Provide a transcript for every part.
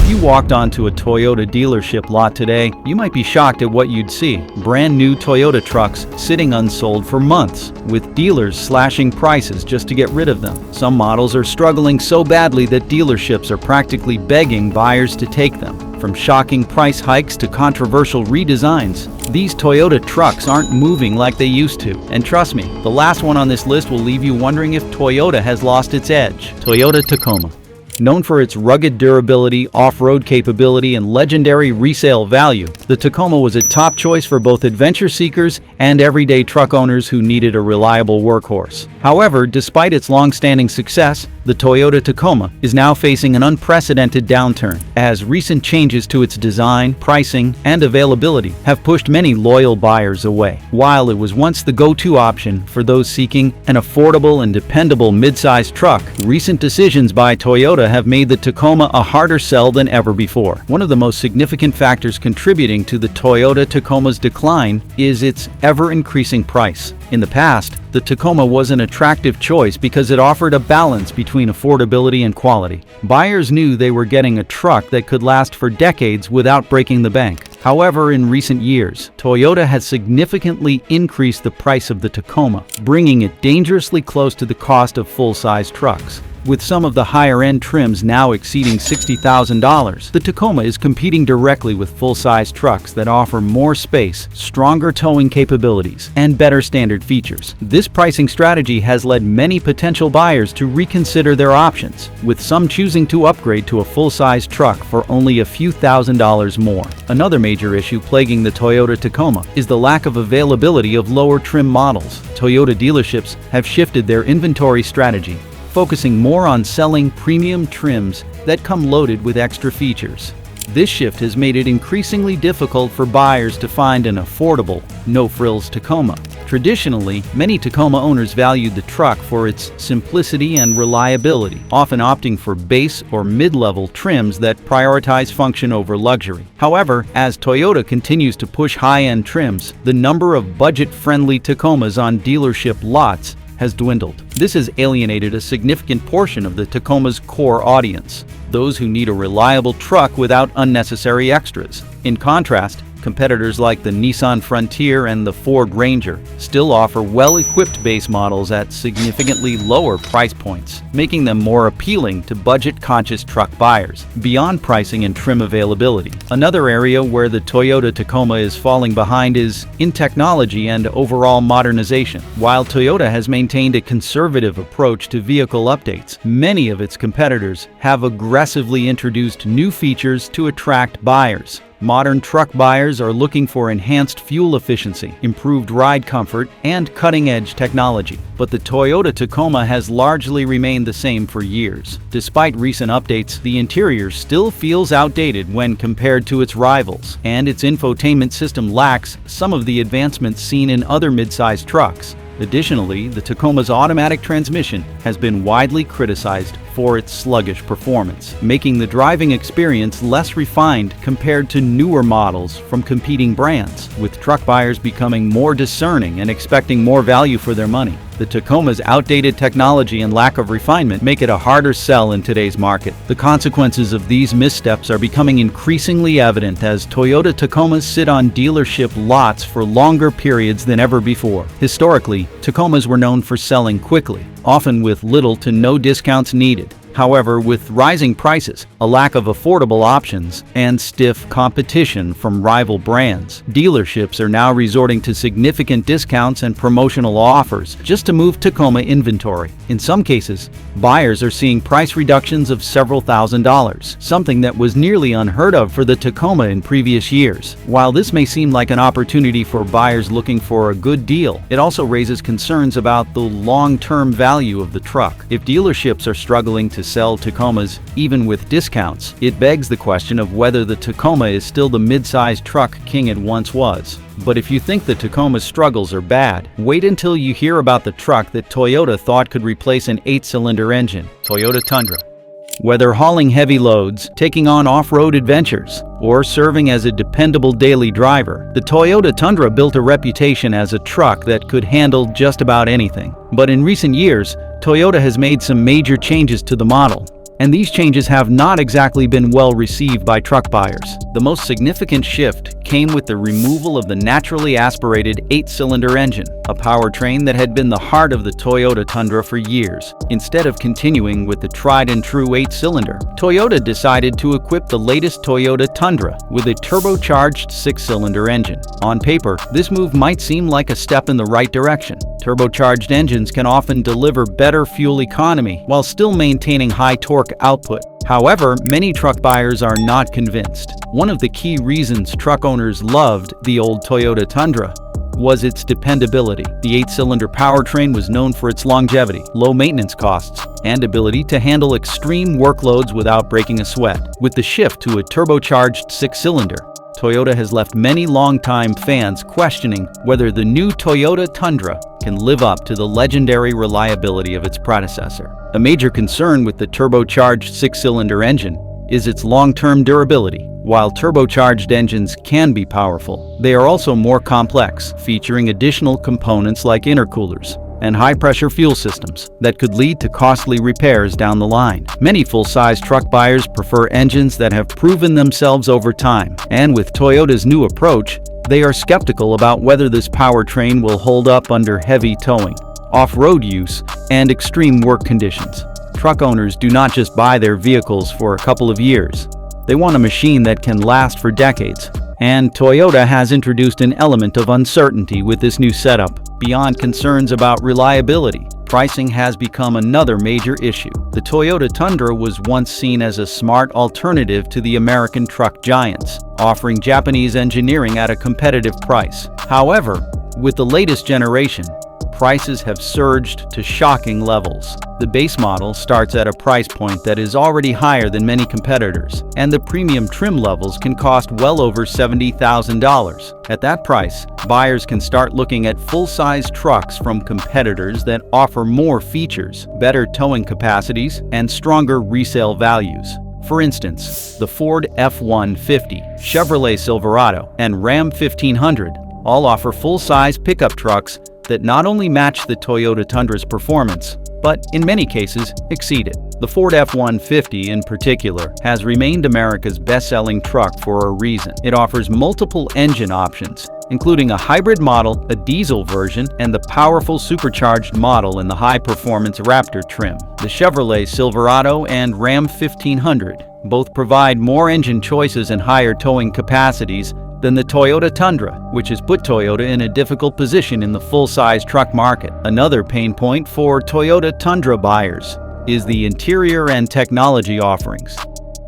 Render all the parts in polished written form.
If you walked onto a Toyota dealership lot today, you might be shocked at what you'd see. Brand new Toyota trucks sitting unsold for months, with dealers slashing prices just to get rid of them. Some models are struggling so badly that dealerships are practically begging buyers to take them. From shocking price hikes to controversial redesigns, these Toyota trucks aren't moving like they used to. And trust me, the last one on this list will leave you wondering if Toyota has lost its edge. Toyota Tacoma. Known for its rugged durability, off-road capability, and legendary resale value, the Tacoma was a top choice for both adventure seekers and everyday truck owners who needed a reliable workhorse. However, despite its long-standing success, the Toyota Tacoma is now facing an unprecedented downturn, as recent changes to its design, pricing, and availability have pushed many loyal buyers away. While it was once the go-to option for those seeking an affordable and dependable mid-sized truck, recent decisions by Toyota have made the Tacoma a harder sell than ever before. One of the most significant factors contributing to the Toyota Tacoma's decline is its ever-increasing price. In the past, the Tacoma was an attractive choice because it offered a balance between affordability and quality. Buyers knew they were getting a truck that could last for decades without breaking the bank. However, in recent years, Toyota has significantly increased the price of the Tacoma, bringing it dangerously close to the cost of full-size trucks. With some of the higher-end trims now exceeding $60,000, the Tacoma is competing directly with full-size trucks that offer more space, stronger towing capabilities, and better standard features. This pricing strategy has led many potential buyers to reconsider their options, with some choosing to upgrade to a full-size truck for only a few $1,000s more. Another major issue plaguing the Toyota Tacoma is the lack of availability of lower trim models. Toyota dealerships have shifted their inventory strategy, focusing more on selling premium trims that come loaded with extra features. This shift has made it increasingly difficult for buyers to find an affordable, no-frills Tacoma. Traditionally, many Tacoma owners valued the truck for its simplicity and reliability, often opting for base or mid-level trims that prioritize function over luxury. However, as Toyota continues to push high-end trims, the number of budget-friendly Tacomas on dealership lots has dwindled. This has alienated a significant portion of the Tacoma's core audience, those who need a reliable truck without unnecessary extras. In contrast, competitors like the Nissan Frontier and the Ford Ranger still offer well-equipped base models at significantly lower price points, making them more appealing to budget-conscious truck buyers. Beyond pricing and trim availability, another area where the Toyota Tacoma is falling behind is in technology and overall modernization. While Toyota has maintained a conservative approach to vehicle updates, many of its competitors have aggressively introduced new features to attract buyers. Modern truck buyers are looking for enhanced fuel efficiency, improved ride comfort, and cutting-edge technology. But the Toyota Tacoma has largely remained the same for years. Despite recent updates, the interior still feels outdated when compared to its rivals, and its infotainment system lacks some of the advancements seen in other mid-sized trucks. Additionally, the Tacoma's automatic transmission has been widely criticized for its sluggish performance, making the driving experience less refined compared to newer models from competing brands. With truck buyers becoming more discerning and expecting more value for their money, the Tacoma's outdated technology and lack of refinement make it a harder sell in today's market. The consequences of these missteps are becoming increasingly evident as Toyota Tacomas sit on dealership lots for longer periods than ever before. Historically, Tacomas were known for selling quickly, often with little to no discounts needed. However, with rising prices, a lack of affordable options, and stiff competition from rival brands, dealerships are now resorting to significant discounts and promotional offers just to move Tacoma inventory. In some cases, buyers are seeing price reductions of several $1,000s, something that was nearly unheard of for the Tacoma in previous years. While this may seem like an opportunity for buyers looking for a good deal, it also raises concerns about the long-term value of the truck. If dealerships are struggling to sell Tacomas even with discounts, it begs the question of whether the Tacoma is still the mid-sized truck king it once was. But if you think the Tacoma's struggles are bad, wait until you hear about the truck that Toyota thought could replace an 8-cylinder engine, Toyota Tundra. Whether hauling heavy loads, taking on off-road adventures, or serving as a dependable daily driver, the Toyota Tundra built a reputation as a truck that could handle just about anything. But in recent years, Toyota has made some major changes to the model. and these changes have not exactly been well received by truck buyers. The most significant shift came with the removal of the naturally aspirated 8-cylinder engine, a powertrain that had been the heart of the Toyota Tundra for years. Instead of continuing with the tried-and-true 8-cylinder, Toyota decided to equip the latest Toyota Tundra with a turbocharged 6-cylinder engine. On paper, this move might seem like a step in the right direction. Turbocharged engines can often deliver better fuel economy while still maintaining high torque output. However, many truck buyers are not convinced. One of the key reasons truck owners loved the old Toyota Tundra was its dependability. The 8-cylinder powertrain was known for its longevity, low maintenance costs, and ability to handle extreme workloads without breaking a sweat. With the shift to a turbocharged 6-cylinder, Toyota has left many longtime fans questioning whether the new Toyota Tundra can live up to the legendary reliability of its predecessor. A major concern with the turbocharged 6-cylinder engine is its long-term durability. While turbocharged engines can be powerful, they are also more complex, featuring additional components like intercoolers and high-pressure fuel systems that could lead to costly repairs down the line. Many full-size truck buyers prefer engines that have proven themselves over time, and with Toyota's new approach, they are skeptical about whether this powertrain will hold up under heavy towing, off-road use, and extreme work conditions. Truck owners do not just buy their vehicles for a couple of years. They want a machine that can last for decades. And Toyota has introduced an element of uncertainty with this new setup. Beyond concerns about reliability, pricing has become another major issue. The Toyota Tundra was once seen as a smart alternative to the American truck giants, offering Japanese engineering at a competitive price. However, with the latest generation, prices have surged to shocking levels. The base model starts at a price point that is already higher than many competitors, and the premium trim levels can cost well over $70,000. At that price, buyers can start looking at full-size trucks from competitors that offer more features, better towing capacities, and stronger resale values. For instance, the Ford F-150, Chevrolet Silverado, and Ram 1500 all offer full-size pickup trucks that not only match the Toyota Tundra's performance, but in many cases exceed it. The Ford F-150 in particular has remained America's best-selling truck for a reason. It offers multiple engine options, including a hybrid model, a diesel version, and the powerful supercharged model in the high-performance Raptor trim. The Chevrolet Silverado and Ram 1500 both provide more engine choices and higher towing capacities than the Toyota Tundra, which has put Toyota in a difficult position in the full-size truck market. Another pain point for Toyota Tundra buyers is the interior and technology offerings.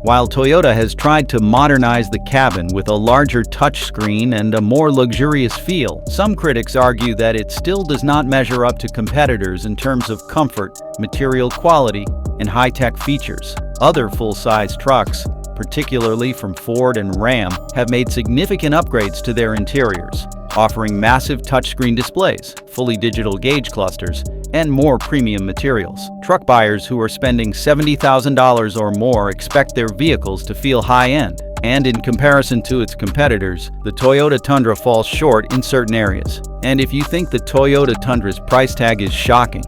While Toyota has tried to modernize the cabin with a larger touchscreen and a more luxurious feel, some critics argue that it still does not measure up to competitors in terms of comfort, material quality, and high-tech features. Other full-size trucks, particularly from Ford and Ram, have made significant upgrades to their interiors, offering massive touchscreen displays, fully digital gauge clusters, and more premium materials. Truck buyers who are spending $70,000 or more expect their vehicles to feel high-end, and in comparison to its competitors, the Toyota Tundra falls short in certain areas. And if you think the Toyota Tundra's price tag is shocking,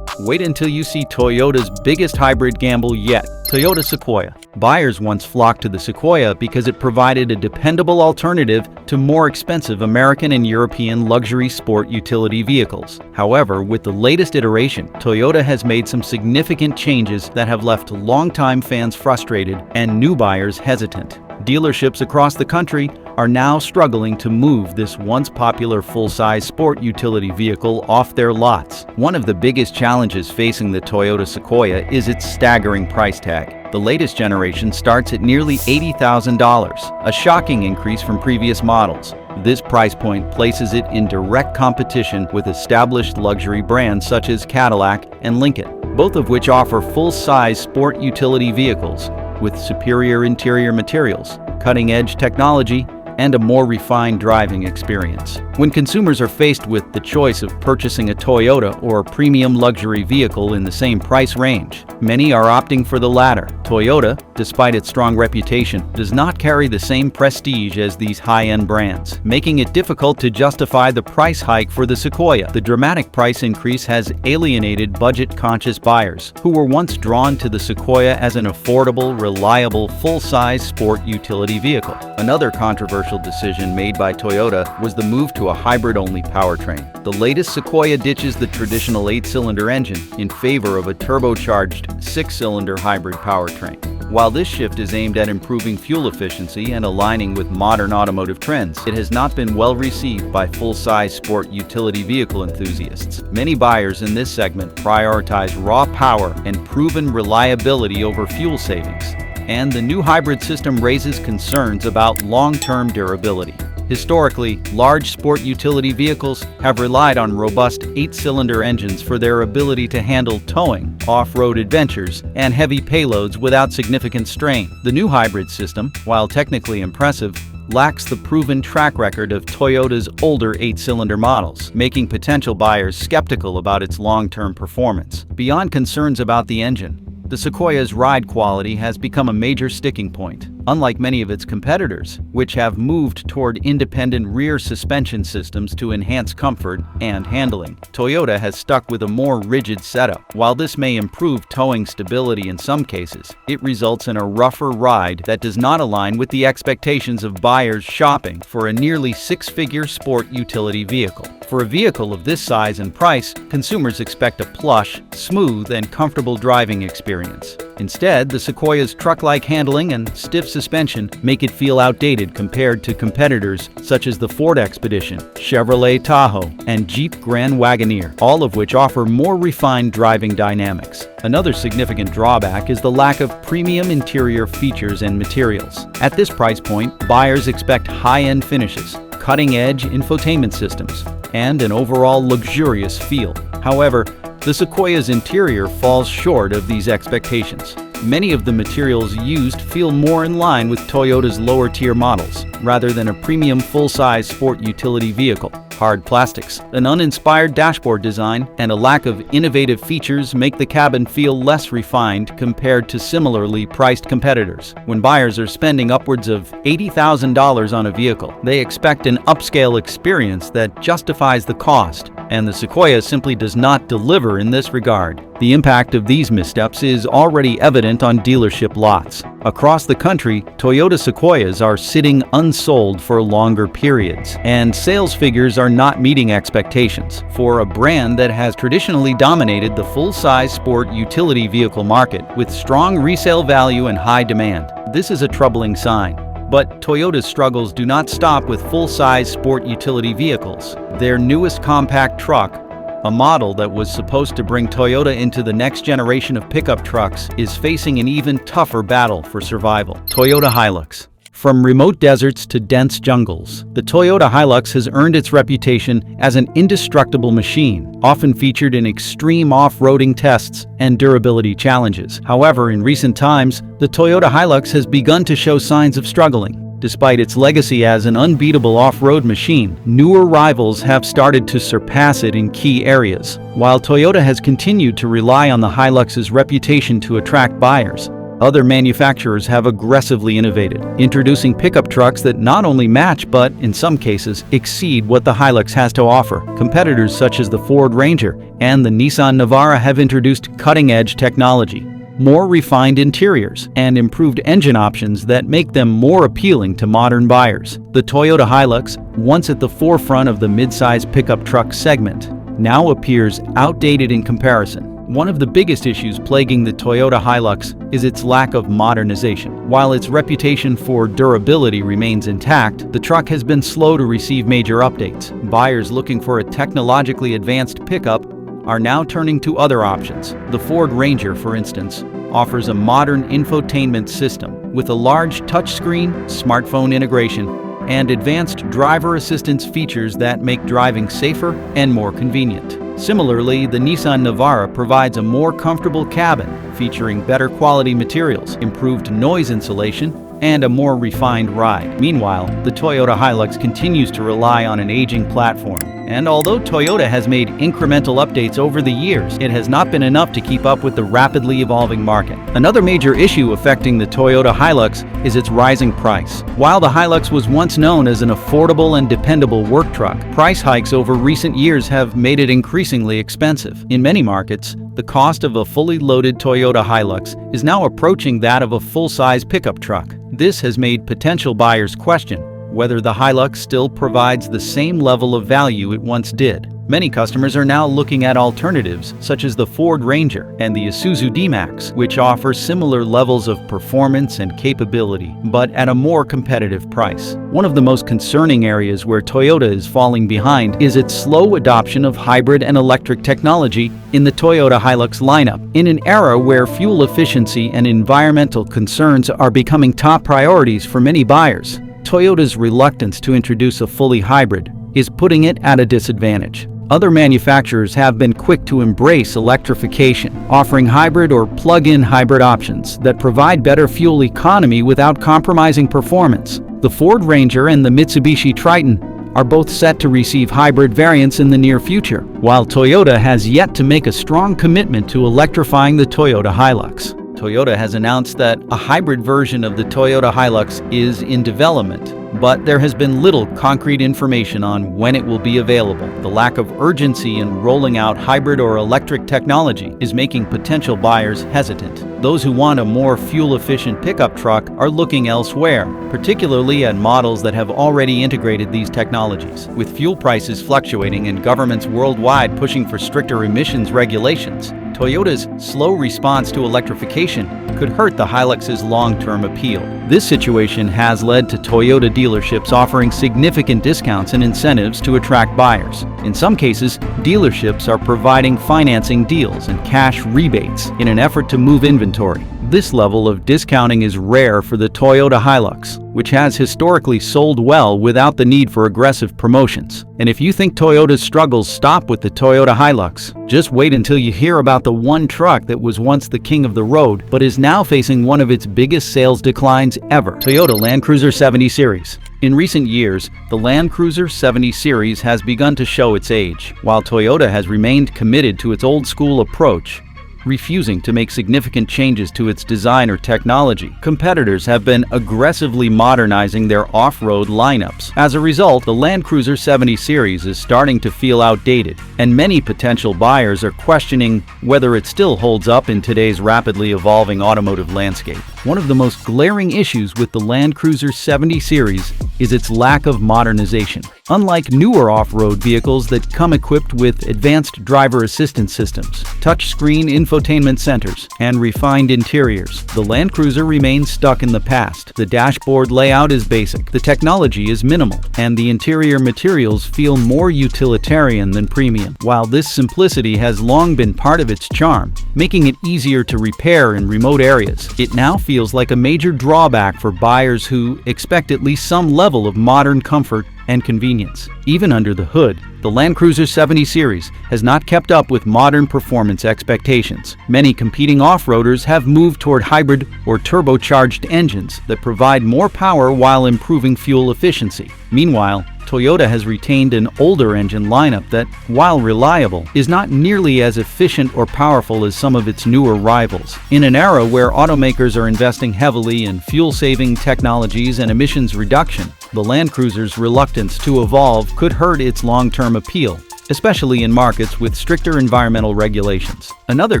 wait until you see Toyota's biggest hybrid gamble yet, Toyota Sequoia. Buyers once flocked to the Sequoia because it provided a dependable alternative to more expensive American and European luxury sport utility vehicles. However, with the latest iteration, Toyota has made some significant changes that have left longtime fans frustrated and new buyers hesitant. Dealerships across the country are now struggling to move this once popular full-size sport utility vehicle off their lots. One of the biggest challenges facing the Toyota Sequoia is its staggering price tag. The latest generation starts at nearly $80,000, a shocking increase from previous models. This price point places it in direct competition with established luxury brands such as Cadillac and Lincoln, both of which offer full-size sport utility vehicles with superior interior materials, cutting-edge technology, and a more refined driving experience. When consumers are faced with the choice of purchasing a Toyota or a premium luxury vehicle in the same price range, many are opting for the latter. Toyota, despite its strong reputation, does not carry the same prestige as these high-end brands, making it difficult to justify the price hike for the Sequoia. The dramatic price increase has alienated budget-conscious buyers who were once drawn to the Sequoia as an affordable, reliable, full-size sport utility vehicle. Another controversial decision made by Toyota was the move to a hybrid-only powertrain. The latest Sequoia ditches the traditional 8-cylinder engine in favor of a turbocharged 6-cylinder hybrid powertrain. While this shift is aimed at improving fuel efficiency and aligning with modern automotive trends, it has not been well received by full-size sport utility vehicle enthusiasts. Many buyers in this segment prioritize raw power and proven reliability over fuel savings, and the new hybrid system raises concerns about long-term durability. Historically, large sport utility vehicles have relied on robust 8-cylinder engines for their ability to handle towing, off-road adventures, and heavy payloads without significant strain. The new hybrid system, while technically impressive, lacks the proven track record of Toyota's older 8-cylinder models, making potential buyers skeptical about its long-term performance. Beyond concerns about the engine, the Sequoia's ride quality has become a major sticking point. Unlike many of its competitors, which have moved toward independent rear suspension systems to enhance comfort and handling, Toyota has stuck with a more rigid setup. While this may improve towing stability in some cases, it results in a rougher ride that does not align with the expectations of buyers shopping for a nearly six-figure sport utility vehicle. For a vehicle of this size and price, consumers expect a plush, smooth, and comfortable driving experience. Instead, the Sequoia's truck-like handling and stiff suspension make it feel outdated compared to competitors such as the Ford Expedition, Chevrolet Tahoe, and Jeep Grand Wagoneer, all of which offer more refined driving dynamics. Another significant drawback is the lack of premium interior features and materials. At this price point, buyers expect high-end finishes, cutting-edge infotainment systems, and an overall luxurious feel. However, the Sequoia's interior falls short of these expectations. Many of the materials used feel more in line with Toyota's lower-tier models, rather than a premium full-size sport utility vehicle. Hard plastics, an uninspired dashboard design, and a lack of innovative features make the cabin feel less refined compared to similarly priced competitors. When buyers are spending upwards of $80,000 on a vehicle, they expect an upscale experience that justifies the cost, and the Sequoia simply does not deliver in this regard. The impact of these missteps is already evident on dealership lots. Across the country, Toyota Sequoias are sitting unsold for longer periods, and sales figures are not meeting expectations. For a brand that has traditionally dominated the full-size sport utility vehicle market with strong resale value and high demand, this is a troubling sign. But Toyota's struggles do not stop with full-size sport utility vehicles. Their newest compact truck, a model that was supposed to bring Toyota into the next generation of pickup trucks, is facing an even tougher battle for survival. Toyota Hilux. From remote deserts to dense jungles, the Toyota Hilux has earned its reputation as an indestructible machine, often featured in extreme off-roading tests and durability challenges. However, in recent times, the Toyota Hilux has begun to show signs of struggling. Despite its legacy as an unbeatable off-road machine, newer rivals have started to surpass it in key areas. While Toyota has continued to rely on the Hilux's reputation to attract buyers, other manufacturers have aggressively innovated, introducing pickup trucks that not only match but, in some cases, exceed what the Hilux has to offer. Competitors such as the Ford Ranger and the Nissan Navara have introduced cutting-edge technology, more refined interiors, and improved engine options that make them more appealing to modern buyers. The Toyota Hilux, once at the forefront of the mid-size pickup truck segment, now appears outdated in comparison. One of the biggest issues plaguing the Toyota Hilux is its lack of modernization. While its reputation for durability remains intact, the truck has been slow to receive major updates. Buyers looking for a technologically advanced pickup are now turning to other options. The Ford Ranger, for instance, offers a modern infotainment system with a large touchscreen, smartphone integration, and advanced driver assistance features that make driving safer and more convenient. Similarly, the Nissan Navara provides a more comfortable cabin featuring better quality materials, improved noise insulation, and a more refined ride. Meanwhile, the Toyota Hilux continues to rely on an aging platform. And although Toyota has made incremental updates over the years, it has not been enough to keep up with the rapidly evolving market. Another major issue affecting the Toyota Hilux is its rising price. While the Hilux was once known as an affordable and dependable work truck, price hikes over recent years have made it increasingly expensive. In many markets, the cost of a fully loaded Toyota Hilux is now approaching that of a full-size pickup truck. This has made potential buyers question whether the Hilux still provides the same level of value it once did. Many customers are now looking at alternatives such as the Ford Ranger and the Isuzu D-Max, which offer similar levels of performance and capability, but at a more competitive price. One of the most concerning areas where Toyota is falling behind is its slow adoption of hybrid and electric technology in the Toyota Hilux lineup. In an era where fuel efficiency and environmental concerns are becoming top priorities for many buyers, Toyota's reluctance to introduce a fully hybrid is putting it at a disadvantage. Other manufacturers have been quick to embrace electrification, offering hybrid or plug-in hybrid options that provide better fuel economy without compromising performance. The Ford Ranger and the Mitsubishi Triton are both set to receive hybrid variants in the near future, while Toyota has yet to make a strong commitment to electrifying the Toyota Hilux. Toyota has announced that a hybrid version of the Toyota Hilux is in development, but there has been little concrete information on when it will be available. The lack of urgency in rolling out hybrid or electric technology is making potential buyers hesitant. Those who want a more fuel-efficient pickup truck are looking elsewhere, particularly at models that have already integrated these technologies. With fuel prices fluctuating and governments worldwide pushing for stricter emissions regulations, Toyota's slow response to electrification could hurt the Hilux's long-term appeal. This situation has led to Toyota dealerships offering significant discounts and incentives to attract buyers. In some cases, dealerships are providing financing deals and cash rebates in an effort to move inventory. This level of discounting is rare for the Toyota Hilux, which has historically sold well without the need for aggressive promotions. And if you think Toyota's struggles stop with the Toyota Hilux, just wait until you hear about the one truck that was once the king of the road, but is now facing one of its biggest sales declines ever. Toyota Land Cruiser 70 Series. In recent years, the Land Cruiser 70 Series has begun to show its age. While Toyota has remained committed to its old-school approach, refusing to make significant changes to its design or technology, competitors have been aggressively modernizing their off-road lineups. As a result, the Land Cruiser 70 Series is starting to feel outdated, and many potential buyers are questioning whether it still holds up in today's rapidly evolving automotive landscape. One of the most glaring issues with the Land Cruiser 70 Series is its lack of modernization. Unlike newer off-road vehicles that come equipped with advanced driver assistance systems, touchscreen infotainment centers, and refined interiors, the Land Cruiser remains stuck in the past. The dashboard layout is basic, the technology is minimal, and the interior materials feel more utilitarian than premium. While this simplicity has long been part of its charm, making it easier to repair in remote areas, it now feels like a major drawback for buyers who expect at least some level of modern comfort and convenience. Even under the hood, the Land Cruiser 70 Series has not kept up with modern performance expectations. Many competing off-roaders have moved toward hybrid or turbocharged engines that provide more power while improving fuel efficiency. Meanwhile, Toyota has retained an older engine lineup that, while reliable, is not nearly as efficient or powerful as some of its newer rivals. In an era where automakers are investing heavily in fuel-saving technologies and emissions reduction, the Land Cruiser's reluctance to evolve could hurt its long-term appeal, especially in markets with stricter environmental regulations. Another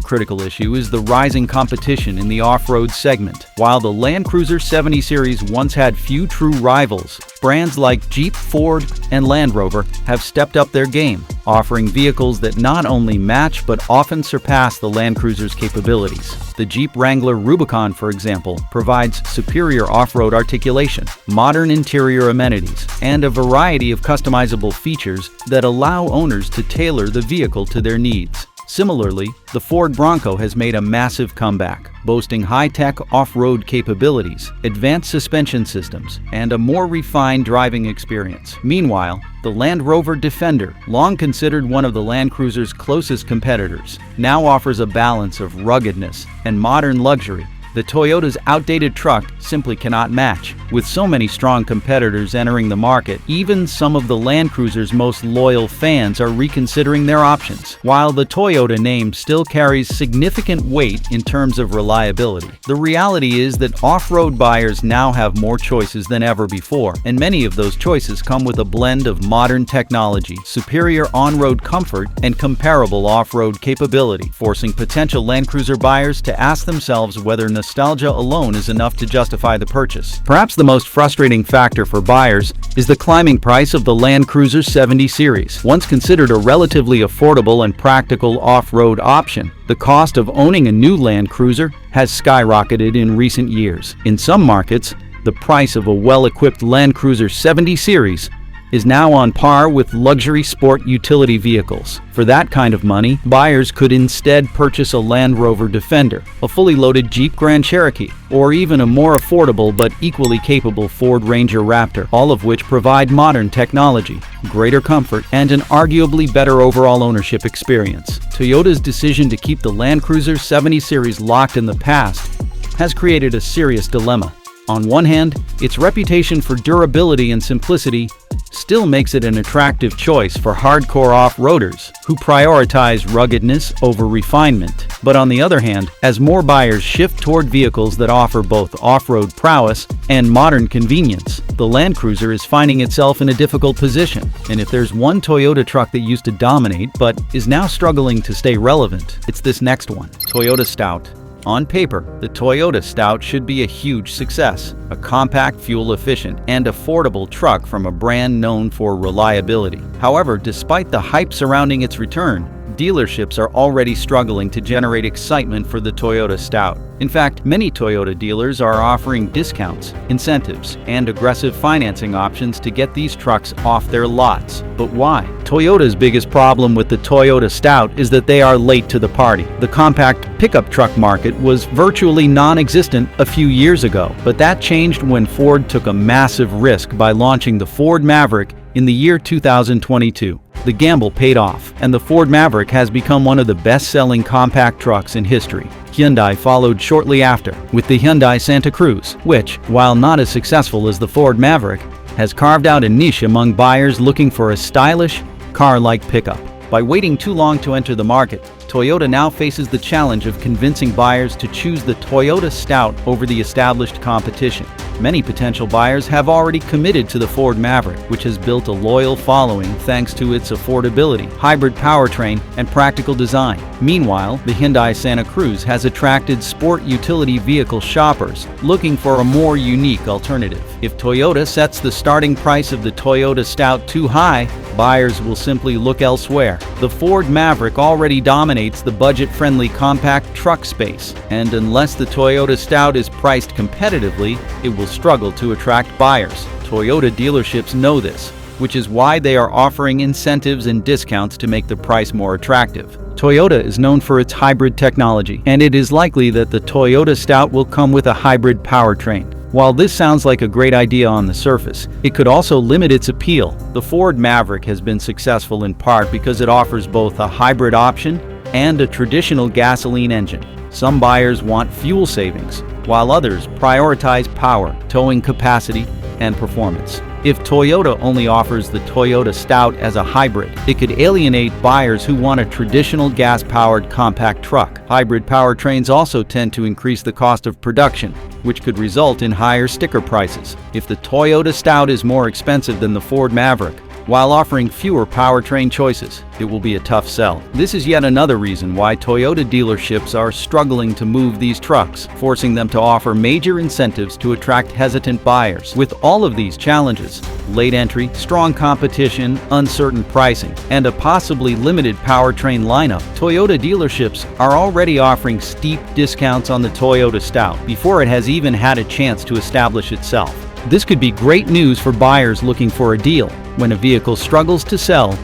critical issue is the rising competition in the off-road segment. While the Land Cruiser 70 Series once had few true rivals, brands like Jeep, Ford, and Land Rover have stepped up their game, offering vehicles that not only match but often surpass the Land Cruiser's capabilities. The Jeep Wrangler Rubicon, for example, provides superior off-road articulation, modern interior amenities, and a variety of customizable features that allow owners to tailor the vehicle to their needs. Similarly, the Ford Bronco has made a massive comeback, boasting high-tech off-road capabilities, advanced suspension systems, and a more refined driving experience. Meanwhile, the Land Rover Defender, long considered one of the Land Cruiser's closest competitors, now offers a balance of ruggedness and modern luxury the Toyota's outdated truck simply cannot match. With so many strong competitors entering the market, even some of the Land Cruiser's most loyal fans are reconsidering their options. While the Toyota name still carries significant weight in terms of reliability, the reality is that off-road buyers now have more choices than ever before, and many of those choices come with a blend of modern technology, superior on-road comfort, and comparable off-road capability, forcing potential Land Cruiser buyers to ask themselves whether nostalgia alone is enough to justify the purchase. Perhaps the most frustrating factor for buyers is the climbing price of the Land Cruiser 70 Series. Once considered a relatively affordable and practical off-road option, the cost of owning a new Land Cruiser has skyrocketed in recent years. In some markets, the price of a well-equipped Land Cruiser 70 Series is now on par with luxury sport utility vehicles. For that kind of money, buyers could instead purchase a Land Rover Defender, a fully loaded Jeep Grand Cherokee, or even a more affordable but equally capable Ford Ranger Raptor, all of which provide modern technology, greater comfort, and an arguably better overall ownership experience. Toyota's decision to keep the Land Cruiser 70 Series locked in the past has created a serious dilemma. On one hand, its reputation for durability and simplicity still makes it an attractive choice for hardcore off-roaders who prioritize ruggedness over refinement. But on the other hand, as more buyers shift toward vehicles that offer both off-road prowess and modern convenience, the Land Cruiser is finding itself in a difficult position. And if there's one Toyota truck that used to dominate but is now struggling to stay relevant, it's this next one, Toyota Stout. On paper, the Toyota Stout should be a huge success, a compact, fuel-efficient, and affordable truck from a brand known for reliability. However, despite the hype surrounding its return, dealerships are already struggling to generate excitement for the Toyota Stout. In fact, many Toyota dealers are offering discounts, incentives, and aggressive financing options to get these trucks off their lots. But why? Toyota's biggest problem with the Toyota Stout is that they are late to the party. The compact pickup truck market was virtually non-existent a few years ago, but that changed when Ford took a massive risk by launching the Ford Maverick in the year 2022. The gamble paid off, and the Ford Maverick has become one of the best-selling compact trucks in history. Hyundai followed shortly after, with the Hyundai Santa Cruz, which, while not as successful as the Ford Maverick, has carved out a niche among buyers looking for a stylish, car-like pickup. By waiting too long to enter the market, Toyota now faces the challenge of convincing buyers to choose the Toyota Stout over the established competition. Many potential buyers have already committed to the Ford Maverick, which has built a loyal following thanks to its affordability, hybrid powertrain, and practical design. Meanwhile, the Hyundai Santa Cruz has attracted sport utility vehicle shoppers looking for a more unique alternative. If Toyota sets the starting price of the Toyota Stout too high, buyers will simply look elsewhere. The Ford Maverick already dominates the budget-friendly compact truck space, and unless the Toyota Stout is priced competitively, it will struggle to attract buyers. Toyota dealerships know this, which is why they are offering incentives and discounts to make the price more attractive. Toyota is known for its hybrid technology, and it is likely that the Toyota Stout will come with a hybrid powertrain. While this sounds like a great idea on the surface, it could also limit its appeal. The Ford Maverick has been successful in part because it offers both a hybrid option and a traditional gasoline engine. Some buyers want fuel savings, while others prioritize power, towing capacity, and performance. If Toyota only offers the Toyota Stout as a hybrid, it could alienate buyers who want a traditional gas-powered compact truck. Hybrid powertrains also tend to increase the cost of production, which could result in higher sticker prices. If the Toyota Stout is more expensive than the Ford Maverick, while offering fewer powertrain choices, it will be a tough sell. This is yet another reason why Toyota dealerships are struggling to move these trucks, forcing them to offer major incentives to attract hesitant buyers. With all of these challenges, late entry, strong competition, uncertain pricing, and a possibly limited powertrain lineup, Toyota dealerships are already offering steep discounts on the Toyota Stout before it has even had a chance to establish itself. This could be great news for buyers looking for a deal. When a vehicle struggles to sell,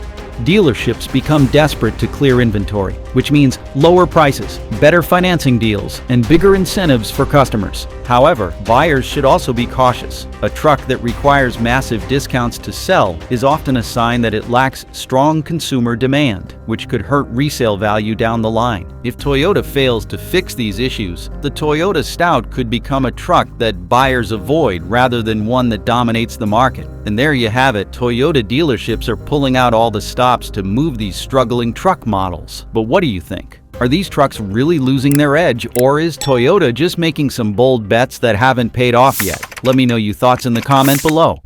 dealerships become desperate to clear inventory, which means lower prices, better financing deals, and bigger incentives for customers. However, buyers should also be cautious. A truck that requires massive discounts to sell is often a sign that it lacks strong consumer demand, which could hurt resale value down the line. If Toyota fails to fix these issues, the Toyota Stout could become a truck that buyers avoid rather than one that dominates the market. And there you have it, Toyota dealerships are pulling out all the stops to move these struggling truck models. But what do you think? Are these trucks really losing their edge, or is Toyota just making some bold bets that haven't paid off yet? Let me know your thoughts in the comment below.